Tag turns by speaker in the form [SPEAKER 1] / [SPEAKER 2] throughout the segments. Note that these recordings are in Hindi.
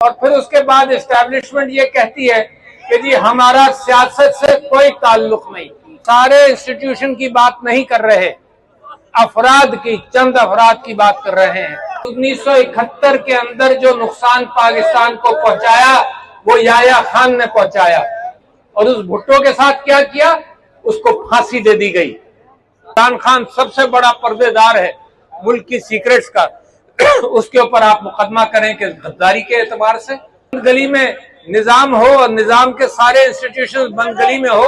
[SPEAKER 1] और फिर उसके बाद एस्टैब्लिशमेंट ये कहती है कि जी हमारा सियासत से कोई ताल्लुक नहीं, सारे इंस्टीट्यूशन की बात नहीं कर रहे, अफराद की, चंद अफराद की बात कर रहे हैं। 1971 के अंदर जो नुकसान पाकिस्तान को पहुंचाया वो याह्या खान ने पहुंचाया, और उस भुट्टो के साथ क्या किया, उसको फांसी दे दी गई। इमरान खान सबसे बड़ा पर्देदार है मुल्क की सीक्रेट्स का, उसके ऊपर आप मुकदमा करें कि गद्दारी के एतबार से गली में निजाम हो और निजाम के सारे इंस्टीट्यूशन बंद गली में हो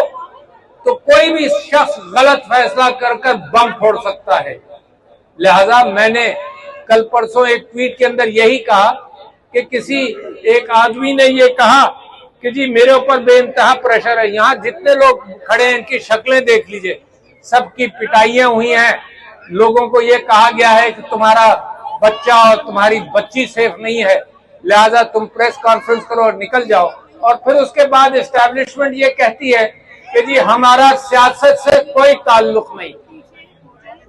[SPEAKER 1] तो कोई भी शख्स गलत फैसला कर बम फोड़ सकता है। लिहाजा मैंने कल परसों एक ट्वीट के अंदर यही कहा कि किसी एक आदमी ने ये कहा कि जी मेरे ऊपर बेइंतहा प्रेशर है। यहाँ जितने लोग खड़े हैं इनकी शक्लें देख लीजिए, सबकी पिटाइयां हुई हैं, लोगों को ये कहा गया है कि तुम्हारा बच्चा और तुम्हारी बच्ची सेफ नहीं है, लिहाजा तुम प्रेस कॉन्फ्रेंस करो और निकल जाओ। और फिर उसके बाद एस्टैब्लिशमेंट ये कहती है कि जी हमारा सियासत से कोई ताल्लुक नहीं।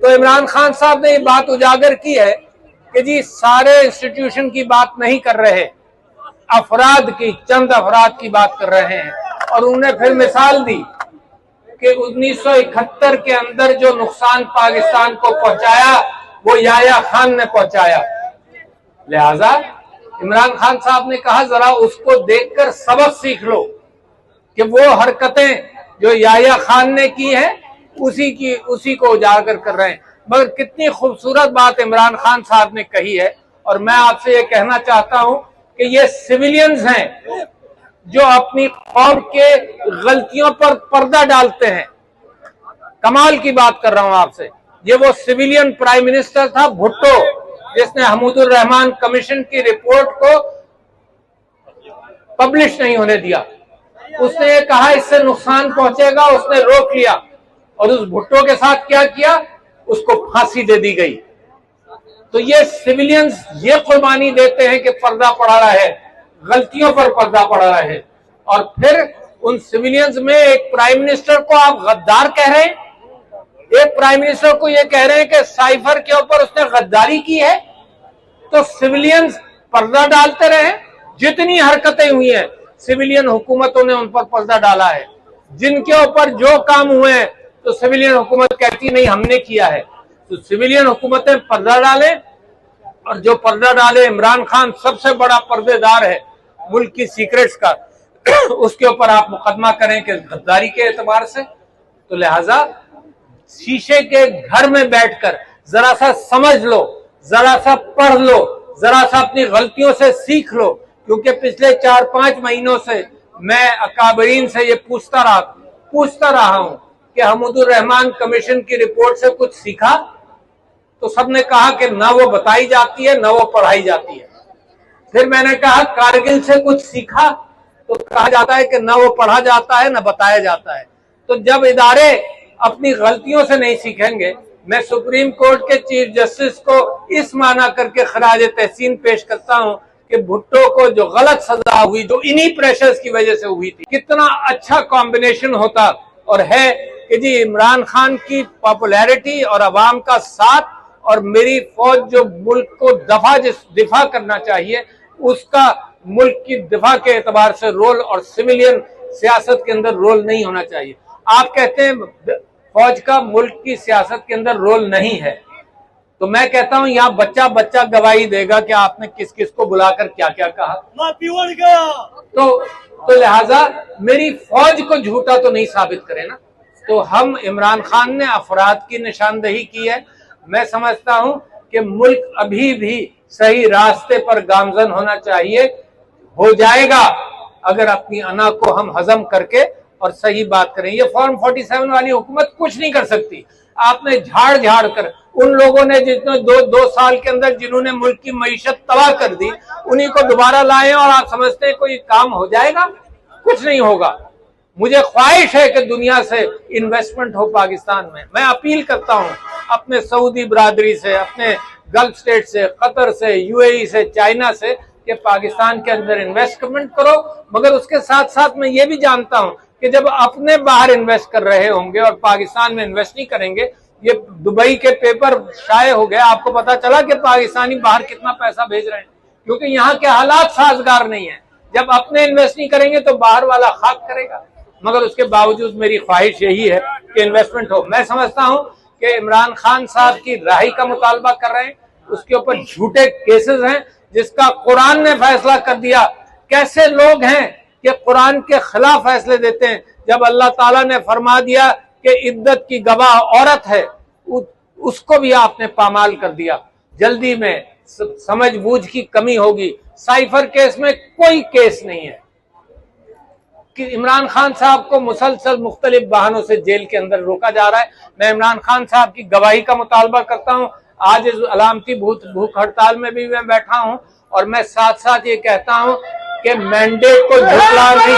[SPEAKER 1] तो इमरान खान साहब ने ये बात उजागर की है कि जी सारे इंस्टीट्यूशन की बात नहीं कर रहे, अफराद की, चंद अफराद की बात कर रहे हैं। और उन्होंने फिर मिसाल दी कि 1971 के अंदर जो नुकसान पाकिस्तान को पहुंचाया वो याह्या खान ने पहुंचाया। लिहाजा इमरान खान साहब ने कहा जरा उसको देखकर सबक सीख लो कि वो हरकतें जो याह्या खान ने की है उसी को उजागर कर रहे हैं। मगर कितनी खूबसूरत बात इमरान खान साहब ने कही है। और मैं आपसे ये कहना चाहता हूं कि ये सिविलियंस हैं जो अपनी कौम के गलतियों पर पर्दा डालते हैं। कमाल की बात कर रहा हूं आपसे। ये वो सिविलियन प्राइम मिनिस्टर था भुट्टो जिसने हमीदुर रहमान कमीशन की रिपोर्ट को पब्लिश नहीं होने दिया। उसने ये कहा इससे नुकसान पहुंचेगा, उसने रोक लिया। और उस भुट्टो के साथ क्या किया, उसको फांसी दे दी गई। तो ये सिविलियंस ये कुर्बानी देते हैं कि पर्दा पड़ा रहा है, गलतियों पर पर्दा पड़ा रहा है। और फिर उन सिविलियंस में एक प्राइम मिनिस्टर को आप गद्दार कह रहे हैं, एक प्राइम मिनिस्टर को यह कह रहे हैं कि साइफर के ऊपर उसने गद्दारी की है। तो सिविलियंस पर्दा डालते रहे। जितनी हरकतें हुई हैं सिविलियन हुकूमतों ने उन पर पर्दा डाला है। जिनके ऊपर जो काम हुए हैं तो सिविलियन हुकूमत कहती नहीं हमने किया है। तो सिविलियन हुकूमतें पर्दा डालें, और जो पर्दा डाले, इमरान खान सबसे बड़ा पर्देदार है मुल्क की सीक्रेट्स का, उसके ऊपर आप मुकदमा करें कि गद्दारी के एतबार से। तो लिहाजा शीशे के घर में बैठकर जरा सा समझ लो, जरा सा पढ़ लो, जरा सा अपनी गलतियों से सीख लो। क्योंकि पिछले 4-5 महीनों से मैं अकाबरीन से ये पूछता रहा हूं कि हमीदुर रहमान कमीशन की रिपोर्ट से कुछ सीखा, तो सबने कहा कि ना वो बताई जाती है ना वो पढ़ाई जाती है। फिर मैंने कहा कारगिल से कुछ सीखा, तो कहा जाता है कि ना वो पढ़ा जाता है ना बताया जाता है। तो जब इदारे अपनी गलतियों से नहीं सीखेंगे, मैं सुप्रीम कोर्ट के चीफ जस्टिस को इस माना करके खराज तहसीन पेश करता हूं कि भुट्टो को जो गलत सजा हुई, जो इन्हीं प्रेशर्स की वजह से हुई थी, कितना अच्छा कॉम्बिनेशन होता। और है कि जी इमरान खान की पॉपुलैरिटी और अवाम का साथ और मेरी फौज जो मुल्क को दिफा करना चाहिए उसका मुल्क की दिफा के एतबार से रोल, और सिविलियन सियासत के अंदर रोल नहीं होना चाहिए। आप कहते हैं फौज का मुल्क की सियासत के अंदर रोल नहीं है, तो मैं कहता हूं यहाँ बच्चा गवाही देगा कि आपने किस किस को बुलाकर क्या क्या कहा। तो लिहाजा मेरी फौज को झूठा तो नहीं साबित करे ना। तो हम इमरान खान ने अफराद की निशानदेही की है। मैं समझता हूं कि मुल्क अभी भी सही रास्ते पर गामजन होना चाहिए, हो जाएगा अगर अपनी अना को हम हजम करके और सही बात करें। ये फॉर्म 47 वाली हुकूमत कुछ नहीं कर सकती। आपने झाड़ कर उन लोगों ने जितने दो साल के अंदर जिन्होंने मुल्क की मईशत तबाह कर दी, उन्हीं को दोबारा लाए और आप समझते हैं कोई काम हो जाएगा? कुछ नहीं होगा। मुझे ख्वाहिश है कि दुनिया से इन्वेस्टमेंट हो पाकिस्तान में। मैं अपील करता हूं अपने सऊदी बरादरी से, अपने गल्फ स्टेट से, कतर से, यूएई से, चाइना से कि पाकिस्तान के अंदर इन्वेस्टमेंट करो। मगर उसके साथ साथ मैं ये भी जानता हूं कि जब अपने बाहर इन्वेस्ट कर रहे होंगे और पाकिस्तान में इन्वेस्ट नहीं करेंगे, ये दुबई के पेपर शाये हो गए, आपको पता चला कि पाकिस्तानी बाहर कितना पैसा भेज रहे हैं। क्योंकि यहाँ के हालात साजगार नहीं है। जब अपने इन्वेस्ट नहीं करेंगे तो बाहर वाला खाक करेगा। मगर उसके बावजूद मेरी ख्वाहिश यही है कि इन्वेस्टमेंट हो। मैं समझता हूँ कि इमरान खान साहब की राही का मुतालबा कर रहे हैं, उसके ऊपर झूठे केसेस हैं जिसका कुरान ने फैसला कर दिया। कैसे लोग हैं कि कुरान के खिलाफ फैसले देते हैं, जब अल्लाह ताला ने फरमा दिया कि इद्दत की गवाह औरत है, उसको भी आपने पामाल कर दिया। जल्दी में समझ बूझ की कमी होगी। साइफर केस में कोई केस नहीं है कि इमरान खान साहब को मुसलसल मुख्तलिफ बहानों से जेल के अंदर रोका जा रहा है। मैं इमरान खान साहब की गवाही का मुतालबा करता हूं। आज इस अलामती भूख हड़ताल में भी मैं बैठा हूं और मैं साथ साथ ये कहता हूं कि मैंडेट को झुठला नहीं